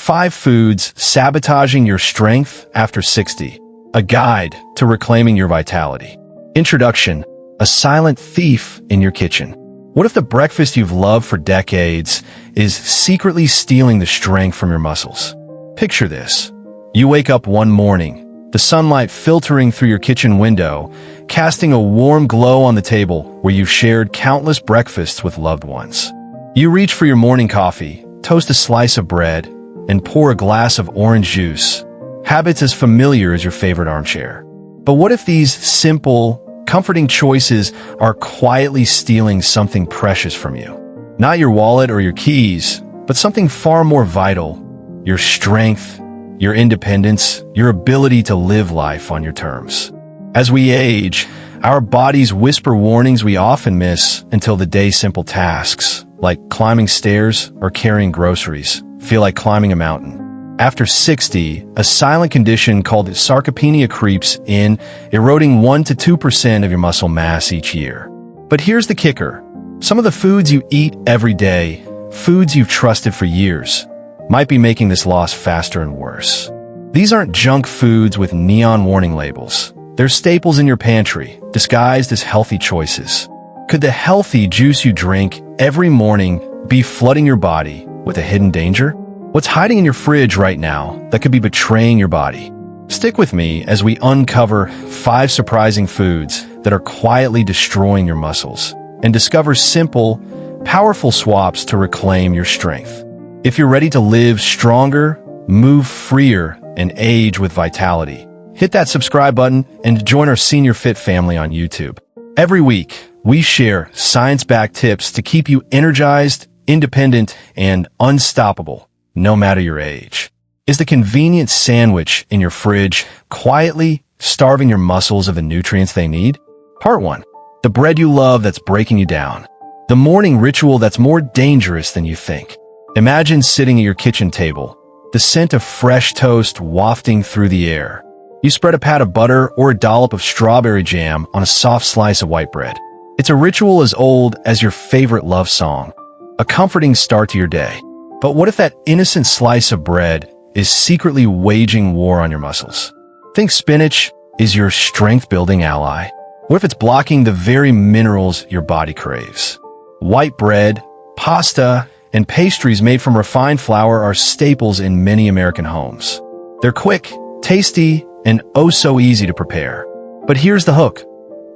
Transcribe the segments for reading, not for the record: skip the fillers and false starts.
5 Foods Sabotaging Your Strength After 60. A Guide to Reclaiming Your Vitality. Introduction. A silent thief in your kitchen. What if the breakfast you've loved for decades is secretly stealing the strength from your muscles? Picture this. You wake up one morning, the sunlight filtering through your kitchen window, casting a warm glow on the table where you've shared countless breakfasts with loved ones. You reach for your morning coffee, toast a slice of bread, and pour a glass of orange juice, habits as familiar as your favorite armchair. But what if these simple, comforting choices are quietly stealing something precious from you? Not your wallet or your keys, but something far more vital: your strength, your independence, your ability to live life on your terms. As we age, our bodies whisper warnings we often miss until the day's simple tasks, like climbing stairs or carrying groceries, feel like climbing a mountain. After 60, a silent condition called sarcopenia creeps in, eroding 1 to 2% of your muscle mass each year. But here's the kicker. Some of the foods you eat every day, foods you've trusted for years, might be making this loss faster and worse. These aren't junk foods with neon warning labels. They're staples in your pantry, disguised as healthy choices. Could the healthy juice you drink every morning be flooding your body with a hidden danger? What's hiding in your fridge right now that could be betraying your body? Stick with me as we uncover 5 surprising foods that are quietly destroying your muscles and discover simple, powerful swaps to reclaim your strength. If you're ready to live stronger, move freer, and age with vitality, hit that subscribe button and join our Senior Fit family on YouTube. Every week, we share science-backed tips to keep you energized, independent, and unstoppable, no matter your age. Is the convenient sandwich in your fridge quietly starving your muscles of the nutrients they need? Part 1. The bread you love that's breaking you down. The morning ritual that's more dangerous than you think. Imagine sitting at your kitchen table, the scent of fresh toast wafting through the air. You spread a pat of butter or a dollop of strawberry jam on a soft slice of white bread. It's a ritual as old as your favorite love song, a comforting start to your day. But what if that innocent slice of bread is secretly waging war on your muscles? Think spinach is your strength-building ally. What if it's blocking the very minerals your body craves? White bread, pasta, and pastries made from refined flour are staples in many American homes. They're quick, tasty, and oh so easy to prepare. But here's the hook.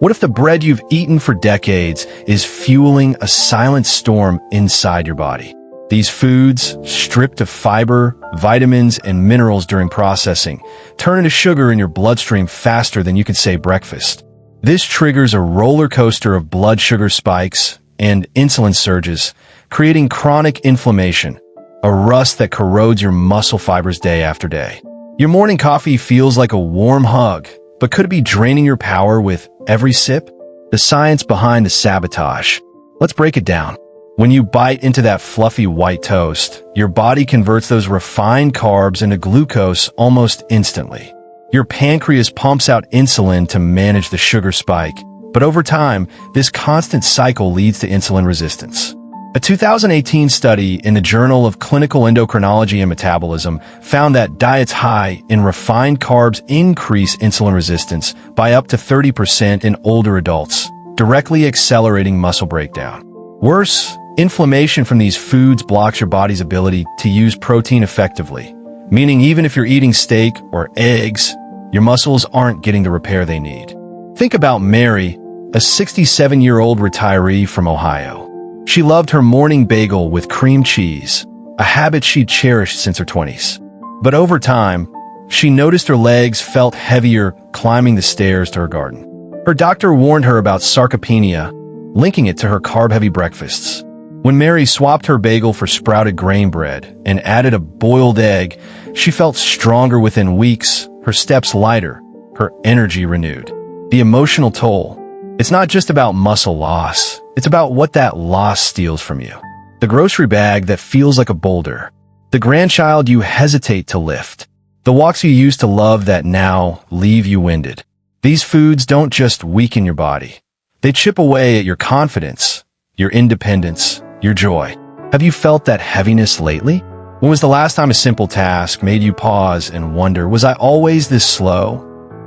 What if the bread you've eaten for decades is fueling a silent storm inside your body? These foods, stripped of fiber, vitamins, and minerals during processing, turn into sugar in your bloodstream faster than you can say breakfast. This triggers a roller coaster of blood sugar spikes and insulin surges, creating chronic inflammation, a rust that corrodes your muscle fibers day after day. Your morning coffee feels like a warm hug, but could it be draining your power with every sip? The science behind the sabotage. Let's break it down. When you bite into that fluffy white toast, your body converts those refined carbs into glucose almost instantly. Your pancreas pumps out insulin to manage the sugar spike, but over time, this constant cycle leads to insulin resistance. A 2018 study in the Journal of Clinical Endocrinology and Metabolism found that diets high in refined carbs increase insulin resistance by up to 30% in older adults, directly accelerating muscle breakdown. Worse, inflammation from these foods blocks your body's ability to use protein effectively, meaning even if you're eating steak or eggs, your muscles aren't getting the repair they need. Think about Mary, a 67-year-old retiree from Ohio. She loved her morning bagel with cream cheese, a habit she'd cherished since her 20s. But over time, she noticed her legs felt heavier climbing the stairs to her garden. Her doctor warned her about sarcopenia, linking it to her carb-heavy breakfasts. When Mary swapped her bagel for sprouted grain bread and added a boiled egg, she felt stronger within weeks, her steps lighter, her energy renewed. The emotional toll. It's not just about muscle loss. It's about what that loss steals from you. The grocery bag that feels like a boulder. The grandchild you hesitate to lift. The walks you used to love that now leave you winded. These foods don't just weaken your body. They chip away at your confidence, your independence, your joy. Have you felt that heaviness lately? When was the last time a simple task made you pause and wonder, was I always this slow?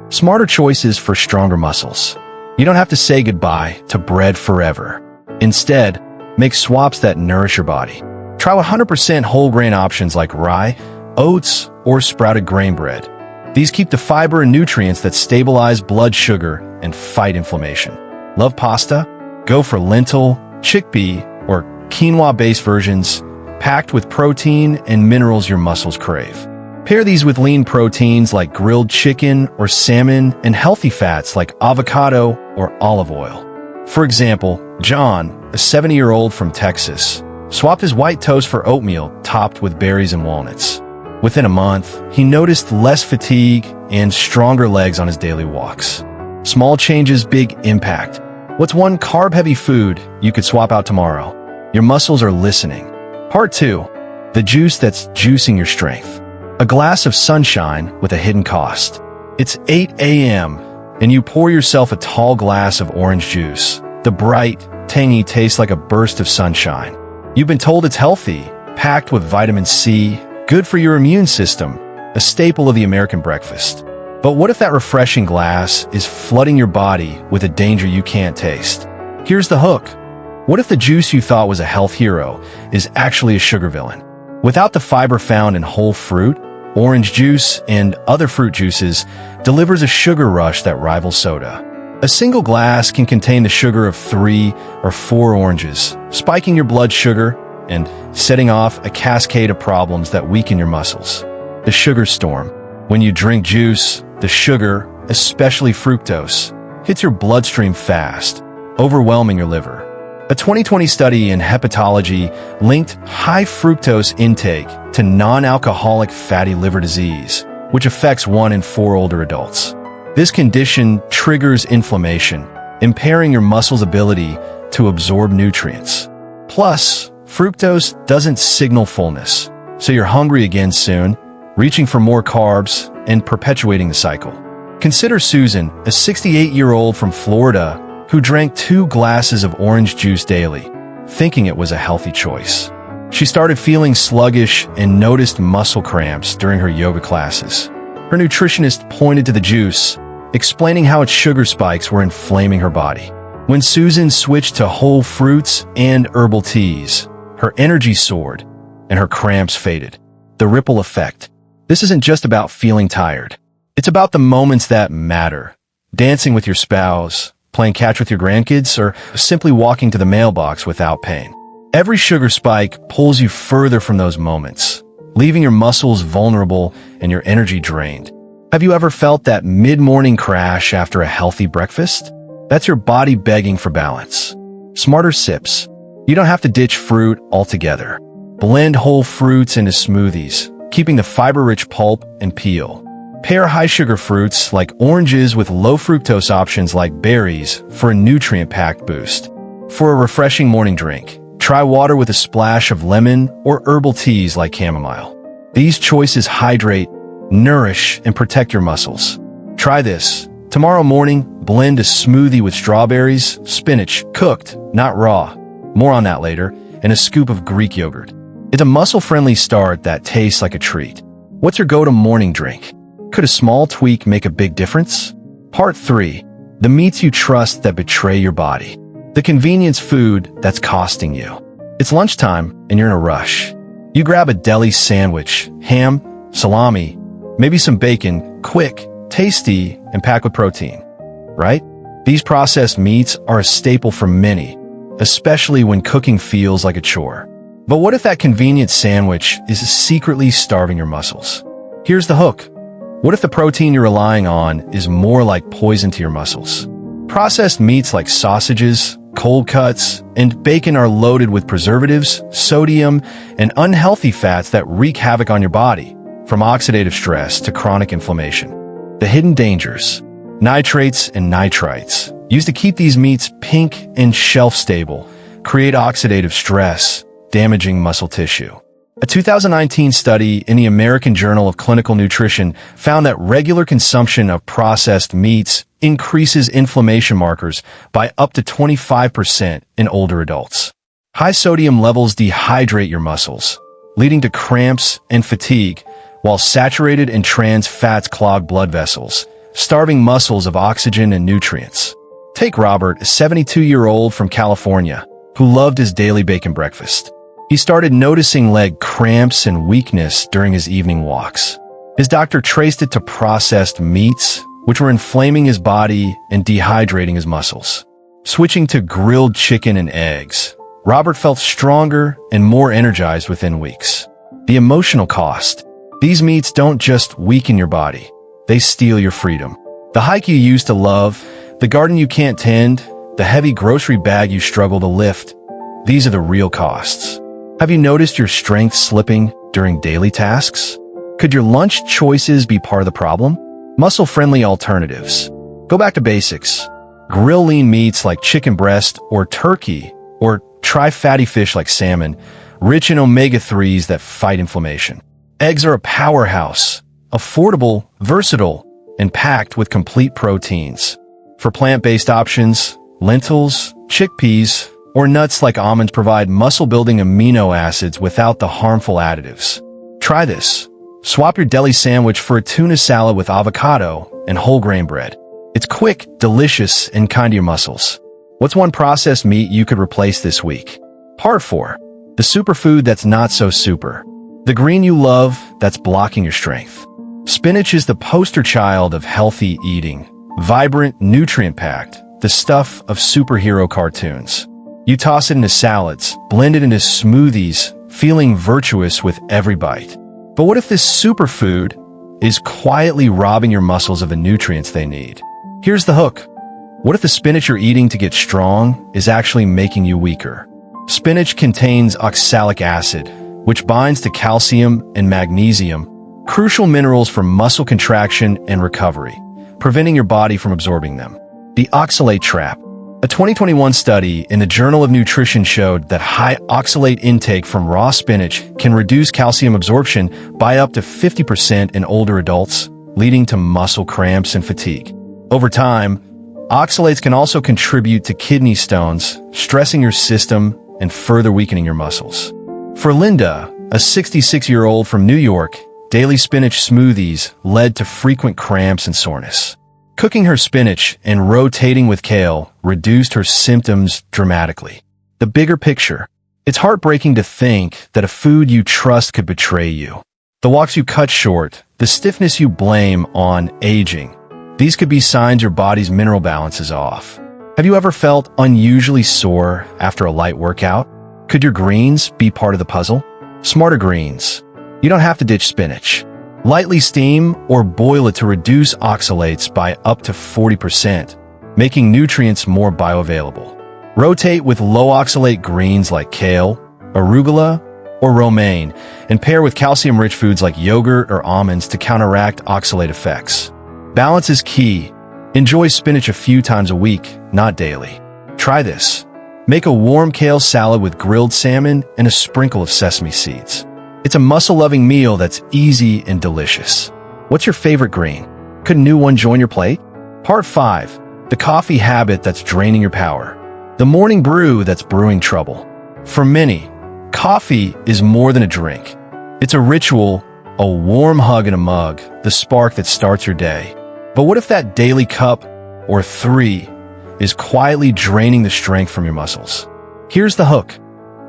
Smarter choices for stronger muscles. You don't have to say goodbye to bread forever. Instead, make swaps that nourish your body. Try 100% whole grain options like rye, oats, or sprouted grain bread. These keep the fiber and nutrients that stabilize blood sugar and fight inflammation. Love pasta? Go for lentil, chickpea, or quinoa-based versions, packed with protein and minerals your muscles crave. Pair these with lean proteins like grilled chicken or salmon and healthy fats like avocado or olive oil. For example, John, a 70-year-old from Texas, swapped his white toast for oatmeal topped with berries and walnuts. Within a month, he noticed less fatigue and stronger legs on his daily walks. Small changes, big impact. What's one carb-heavy food you could swap out tomorrow? Your muscles are listening. Part 2. The juice that's juicing your strength. A glass of sunshine with a hidden cost. It's 8 a.m., and you pour yourself a tall glass of orange juice. The bright, tangy taste like a burst of sunshine. You've been told it's healthy, packed with vitamin C, good for your immune system, a staple of the American breakfast. But what if that refreshing glass is flooding your body with a danger you can't taste? Here's the hook. What if the juice you thought was a health hero is actually a sugar villain? Without the fiber found in whole fruit, orange juice and other fruit juices delivers a sugar rush that rivals soda. A single glass can contain the sugar of 3 or 4 oranges, spiking your blood sugar and setting off a cascade of problems that weaken your muscles. The sugar storm. When you drink juice, the sugar, especially fructose, hits your bloodstream fast, overwhelming your liver. A 2020 study in hepatology linked high fructose intake to non-alcoholic fatty liver disease, which affects 1 in 4 older adults. This condition triggers inflammation, impairing your muscles' ability to absorb nutrients. Plus, fructose doesn't signal fullness, so you're hungry again soon, reaching for more carbs and perpetuating the cycle. Consider Susan, a 68-year-old from Florida, who drank 2 glasses of orange juice daily, thinking it was a healthy choice. She started feeling sluggish and noticed muscle cramps during her yoga classes. Her nutritionist pointed to the juice, explaining how its sugar spikes were inflaming her body. When Susan switched to whole fruits and herbal teas, her energy soared and her cramps faded. The ripple effect. This isn't just about feeling tired. It's about the moments that matter. Dancing with your spouse, playing catch with your grandkids, or simply walking to the mailbox without pain. Every sugar spike pulls you further from those moments, leaving your muscles vulnerable and your energy drained. Have you ever felt that mid-morning crash after a healthy breakfast? That's your body begging for balance. Smarter sips. You don't have to ditch fruit altogether. Blend whole fruits into smoothies, keeping the fiber-rich pulp and peel. Pair high-sugar fruits like oranges with low-fructose options like berries for a nutrient-packed boost. For a refreshing morning drink, try water with a splash of lemon or herbal teas like chamomile. These choices hydrate, nourish, and protect your muscles. Try this. Tomorrow morning, blend a smoothie with strawberries, spinach, cooked, not raw. More on that later, and a scoop of Greek yogurt. It's a muscle-friendly start that tastes like a treat. What's your go-to morning drink? Could a small tweak make a big difference? Part 3. The meats you trust that betray your body. The convenience food that's costing you. It's lunchtime and you're in a rush. You grab a deli sandwich, ham, salami, maybe some bacon, quick, tasty, and packed with protein. Right? These processed meats are a staple for many, especially when cooking feels like a chore. But what if that convenient sandwich is secretly starving your muscles? Here's the hook. What if the protein you're relying on is more like poison to your muscles? Processed meats like sausages, cold cuts, and bacon are loaded with preservatives, sodium, and unhealthy fats that wreak havoc on your body, from oxidative stress to chronic inflammation. The hidden dangers. Nitrates and nitrites, used to keep these meats pink and shelf-stable, create oxidative stress, damaging muscle tissue. A 2019 study in the American Journal of Clinical Nutrition found that regular consumption of processed meats increases inflammation markers by up to 25% in older adults. High sodium levels dehydrate your muscles, leading to cramps and fatigue, while saturated and trans fats clog blood vessels, starving muscles of oxygen and nutrients. Take Robert, a 72-year-old from California, who loved his daily bacon breakfast. He started noticing leg cramps and weakness during his evening walks. His doctor traced it to processed meats, which were inflaming his body and dehydrating his muscles. Switching to grilled chicken and eggs, Robert felt stronger and more energized within weeks. The emotional cost. These meats don't just weaken your body, they steal your freedom. The hike you used to love, the garden you can't tend, the heavy grocery bag you struggle to lift, these are the real costs. Have you noticed your strength slipping during daily tasks? Could your lunch choices be part of the problem? Muscle-friendly alternatives. Go back to basics. Grill lean meats like chicken breast or turkey, or try fatty fish like salmon, rich in omega-3s that fight inflammation. Eggs are a powerhouse, affordable, versatile, and packed with complete proteins. For plant-based options, lentils, chickpeas, or nuts like almonds provide muscle-building amino acids without the harmful additives. Try this. Swap your deli sandwich for a tuna salad with avocado and whole grain bread. It's quick, delicious, and kind to your muscles. What's one processed meat you could replace this week? Part 4. The superfood that's not so super. The green you love that's blocking your strength. Spinach is the poster child of healthy eating. Vibrant, nutrient-packed, the stuff of superhero cartoons. You toss it into salads, blend it into smoothies, feeling virtuous with every bite. But what if this superfood is quietly robbing your muscles of the nutrients they need? Here's the hook. What if the spinach you're eating to get strong is actually making you weaker? Spinach contains oxalic acid, which binds to calcium and magnesium, crucial minerals for muscle contraction and recovery, preventing your body from absorbing them. The oxalate trap. A 2021 study in the Journal of Nutrition showed that high oxalate intake from raw spinach can reduce calcium absorption by up to 50% in older adults, leading to muscle cramps and fatigue. Over time, oxalates can also contribute to kidney stones, stressing your system and further weakening your muscles. For Linda, a 66-year-old from New York, daily spinach smoothies led to frequent cramps and soreness. Cooking her spinach and rotating with kale reduced her symptoms dramatically. The bigger picture. It's heartbreaking to think that a food you trust could betray you. The walks you cut short, the stiffness you blame on aging. These could be signs your body's mineral balance is off. Have you ever felt unusually sore after a light workout? Could your greens be part of the puzzle? Smarter greens. You don't have to ditch spinach. Lightly steam or boil it to reduce oxalates by up to 40%, making nutrients more bioavailable. Rotate with low oxalate greens like kale, arugula, or romaine, and pair with calcium-rich foods like yogurt or almonds to counteract oxalate effects. Balance is key. Enjoy spinach a few times a week, not daily. Try this. Make a warm kale salad with grilled salmon and a sprinkle of sesame seeds. It's a muscle-loving meal that's easy and delicious. What's your favorite green? Could a new one join your plate? Part 5. The coffee habit that's draining your power. The morning brew that's brewing trouble. For many, coffee is more than a drink. It's a ritual, a warm hug in a mug, the spark that starts your day. But what if that daily cup, or 3, is quietly draining the strength from your muscles? Here's the hook.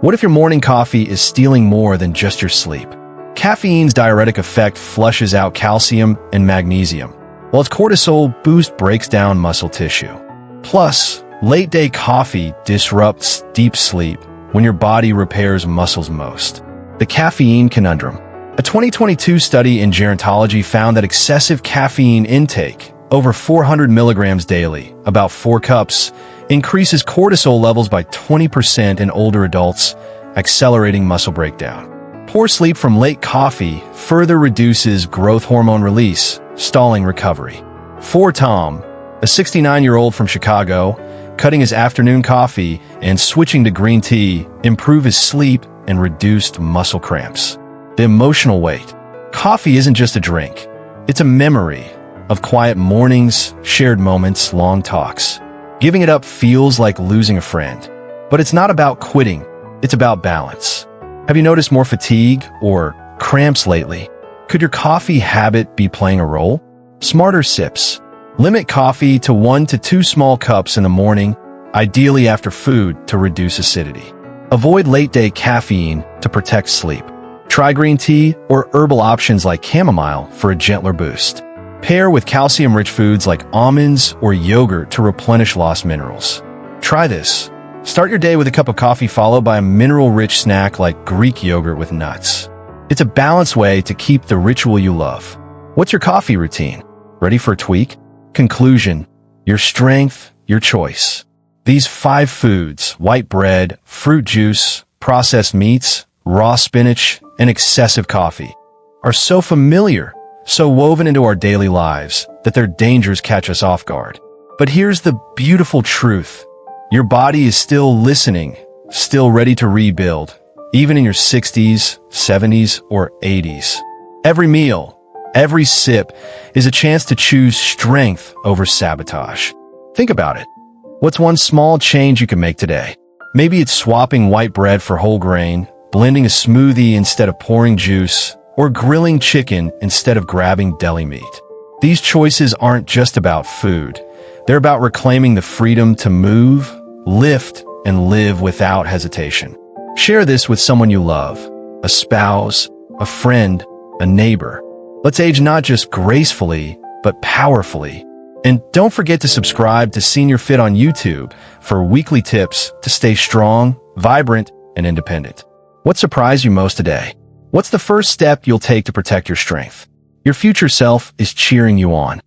What if your morning coffee is stealing more than just your sleep? Caffeine's diuretic effect flushes out calcium and magnesium, while its cortisol boost breaks down muscle tissue. Plus, late-day coffee disrupts deep sleep when your body repairs muscles most. The caffeine conundrum. A 2022 study in gerontology found that excessive caffeine intake, over 400 milligrams daily, about 4 cups, increases cortisol levels by 20% in older adults, accelerating muscle breakdown. Poor sleep from late coffee further reduces growth hormone release, stalling recovery. For Tom, a 69-year-old from Chicago, cutting his afternoon coffee and switching to green tea improved his sleep and reduced muscle cramps. The emotional weight. Coffee isn't just a drink. It's a memory of quiet mornings, shared moments, long talks. Giving it up feels like losing a friend. But it's not about quitting, it's about balance. Have you noticed more fatigue or cramps lately? Could your coffee habit be playing a role? Smarter sips. Limit coffee to 1 to 2 small cups in the morning, ideally after food, to reduce acidity. Avoid late-day caffeine to protect sleep. Try green tea or herbal options like chamomile for a gentler boost. Pair with calcium-rich foods like almonds or yogurt to replenish lost minerals. Try this. Start your day with a cup of coffee followed by a mineral-rich snack like Greek yogurt with nuts. It's a balanced way to keep the ritual you love. What's your coffee routine? Ready for a tweak? Conclusion: your strength, your choice. These 5 foods, white bread, fruit juice, processed meats, raw spinach, and excessive coffee, are so familiar, so woven into our daily lives, that their dangers catch us off guard. But here's the beautiful truth. Your body is still listening, still ready to rebuild, even in your 60s, 70s, or 80s. Every meal, every sip is a chance to choose strength over sabotage. Think about it. What's one small change you can make today? Maybe it's swapping white bread for whole grain, blending a smoothie instead of pouring juice, or grilling chicken instead of grabbing deli meat. These choices aren't just about food. They're about reclaiming the freedom to move, lift, and live without hesitation. Share this with someone you love, a spouse, a friend, a neighbor. Let's age not just gracefully, but powerfully. And don't forget to subscribe to Senior Fit on YouTube for weekly tips to stay strong, vibrant, and independent. What surprised you most today? What's the first step you'll take to protect your strength? Your future self is cheering you on.